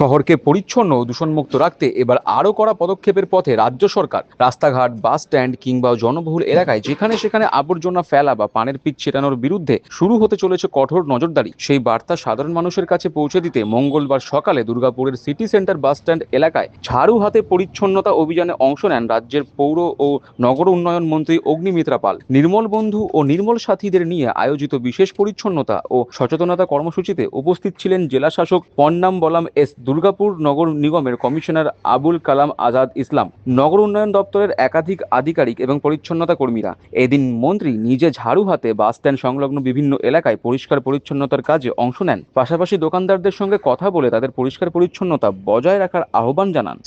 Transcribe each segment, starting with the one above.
শহরকে পরিচ্ছন্ন ও দূষণমুক্ত রাখতে এবার আরও কড়া পদক্ষেপের পথে রাজ্য সরকার। রাস্তাঘাট, বাস স্ট্যান্ড কিংবা জনবহুল এলাকায় যেখানে সেখানে আবর্জনা ফেলা বা পানের পিচ ছেটানোর বিরুদ্ধে শুরু হতে চলেছে কঠোর নজরদারি। সেই বার্তা সাধারণ মানুষের কাছে পৌঁছে দিতে মঙ্গলবার সকালে দুর্গাপুরের সিটি সেন্টার বাস স্ট্যান্ড এলাকায় ঝাড়ু হাতে পরিচ্ছন্নতা অভিযানে অংশ নেন রাজ্যের পৌর ও নগর উন্নয়ন মন্ত্রী অগ্নিমিত্রা পাল। নির্মল বন্ধু ও নির্মল সাথীদের নিয়ে আয়োজিত বিশেষ পরিচ্ছন্নতা ও সচেতনতা কর্মসূচিতে উপস্থিত ছিলেন জেলা শাসক পন্নাম বলাম এস, দুর্গাপুর নগর নিগমের কমিশনার আবুল কালাম আজাদ ইসলাম, নগর উন্নয়ন দপ্তরের একাধিক আধিকারিক এবং পরিচ্ছন্নতা কর্মীরা। এদিন মন্ত্রী নিজে ঝাড়ু হাতে বাস স্ট্যান্ড সংলগ্ন বিভিন্ন এলাকায় পরিষ্কার পরিচ্ছন্নতার কাজে অংশ নেন, পাশাপাশি দোকানদারদের সঙ্গে কথা বলে তাদের পরিষ্কার পরিচ্ছন্নতা বজায় রাখার আহ্বান জানান।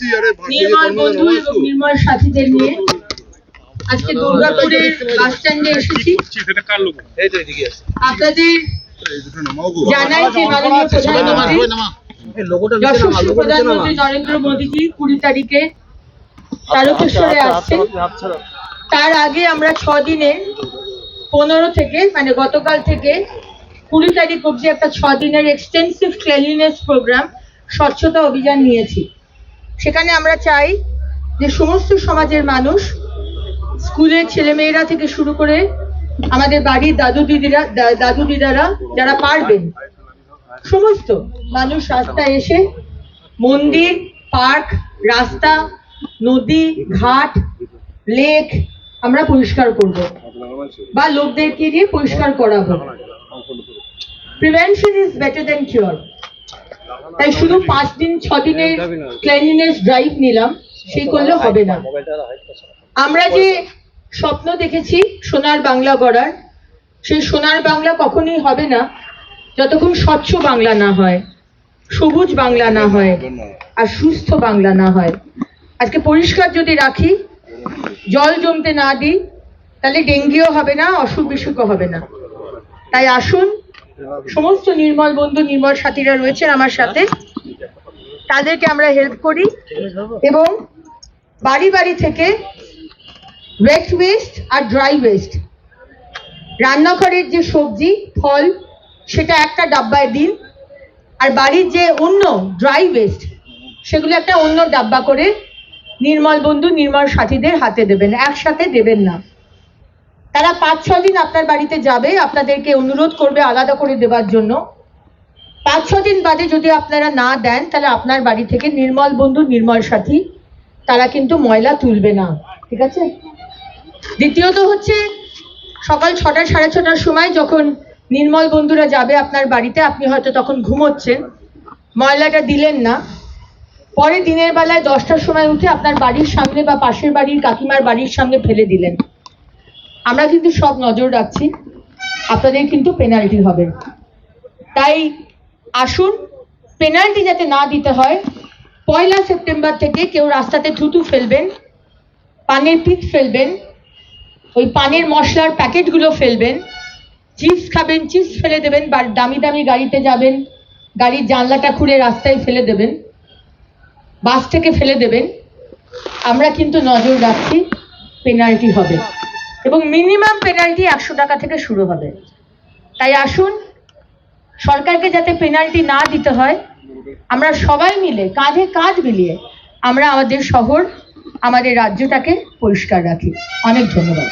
নির্মল বন্ধু এবং নির্মল সাথীদের নিয়ে আজকে দুর্গাপুরের বাস স্ট্যান্ডে এসেছি। আপনাদের জানাই যে মাননীয় প্রধানমন্ত্রী নরেন্দ্র মোদীজি 20 তারিখে তারকেশ্বরে আসছেন। তার আগে আমরা 6 দিনের 15 থেকে মানে গতকাল থেকে 20 তারিখ অবধি একটা 6 দিনের এক্সটেন্সিভ ক্লিনলিনেস প্রোগ্রাম, স্বচ্ছতা অভিযান নিয়েছি। সেখানে আমরা চাই যে সমস্ত সমাজের মানুষ, স্কুলের ছেলেমেয়েরা থেকে শুরু করে আমাদের বাড়ির দাদু দিদারা যারা পারবেন, সমস্ত মানুষ রাস্তায় এসে মন্দির, পার্ক, রাস্তা, নদী, ঘাট, লেক আমরা পরিষ্কার করব বা লোকদেরকে দিয়ে পরিষ্কার করাবো। Prevention is better than cure. তাই শুধু 5 দিন 6 দিনের ক্লিনলিনেস ড্রাইভ নিলাম, সেই করলে হবে না। আমরা যে স্বপ্ন দেখেছি সোনার বাংলা গড়ার, সেই সোনার বাংলা কখনোই হবে না যতক্ষণ স্বচ্ছ বাংলা না হয়, সবুজ বাংলা না হয়, আর সুস্থ বাংলা না হয়। আজকে পরিষ্কার যদি রাখি, জল জমতে না দিই, তাহলে ডেঙ্গিও হবে না, অসুখ বিসুখও হবে না। তাই আসুন, সমস্ত নির্মল বন্ধু নির্মল সাথীরা রয়েছেন আমার সাথে, তাদেরকে আমরা হেল্প করি এবং বাড়ি বাড়ি থেকে ওয়েট ওয়েস্ট আর ড্রাই ওয়েস্ট, রান্নাঘরের যে সবজি ফল সেটা একটা ডাব্বায় দিন, আর বাড়ির যে অন্য ড্রাই ওয়েস্ট সেগুলো একটা অন্য ডাব্বা করে নির্মল বন্ধু নির্মল সাথীদের হাতে দেবেন, একসাথে দেবেন না। তারা 5-6 দিন আপনার বাড়িতে যাবে, আপনাদেরকে অনুরোধ করবে আলাদা করে দেওয়ার জন্য। 5-6 দিন বাদে যদি আপনারা না দেন, তাহলে আপনার বাড়ি থেকে নির্মল বন্ধু নির্মল সাথী তারা কিন্তু ময়লা তুলবে না, ঠিক আছে? দ্বিতীয়ত হচ্ছে, সকাল 6টা 6:30টার সময় যখন নির্মল বন্ধুরা যাবে আপনার বাড়িতে, আপনি হয়তো তখন ঘুমোচ্ছেন, ময়লাটা দিলেন না, পরে দিনের বেলায় 10টার সময় উঠে আপনার বাড়ির সামনে বা পাশের বাড়ির কাকিমার বাড়ির সামনে ফেলে দিলেন। আমরা কিন্তু সব নজর রাখছি, আপনাদের কিন্তু পেনাল্টি হবে। তাই আসুন, পেনাল্টি যাতে না দিতে হয়, 1 সেপ্টেম্বর থেকে কেউ রাস্তাতে থুতু ফেলবেন, পানের পিক ফেলবেন, ওই পানের মশলার প্যাকেটগুলো ফেলবেন, চিপস খাবেন চিপস ফেলে দেবেন, বা দামি দামি গাড়িতে যাবেন, গাড়ির জানলাটা খুলে রাস্তায় ফেলে দেবেন, বাস থেকে ফেলে দেবেন, আমরা কিন্তু নজর রাখছি, পেনাল্টি হবে এবং মিনিমাম পেনাল্টি 100 টাকা থেকে শুরু হবে। তাই আসুন, সরকারকে যাতে পেনাল্টি না দিতে হয়, আমরা সবাই মিলে কাঁধে কাঁধ মিলিয়ে আমরা আমাদের শহর, আমাদের রাজ্যটাকে পরিষ্কার রাখি। অনেক ধন্যবাদ।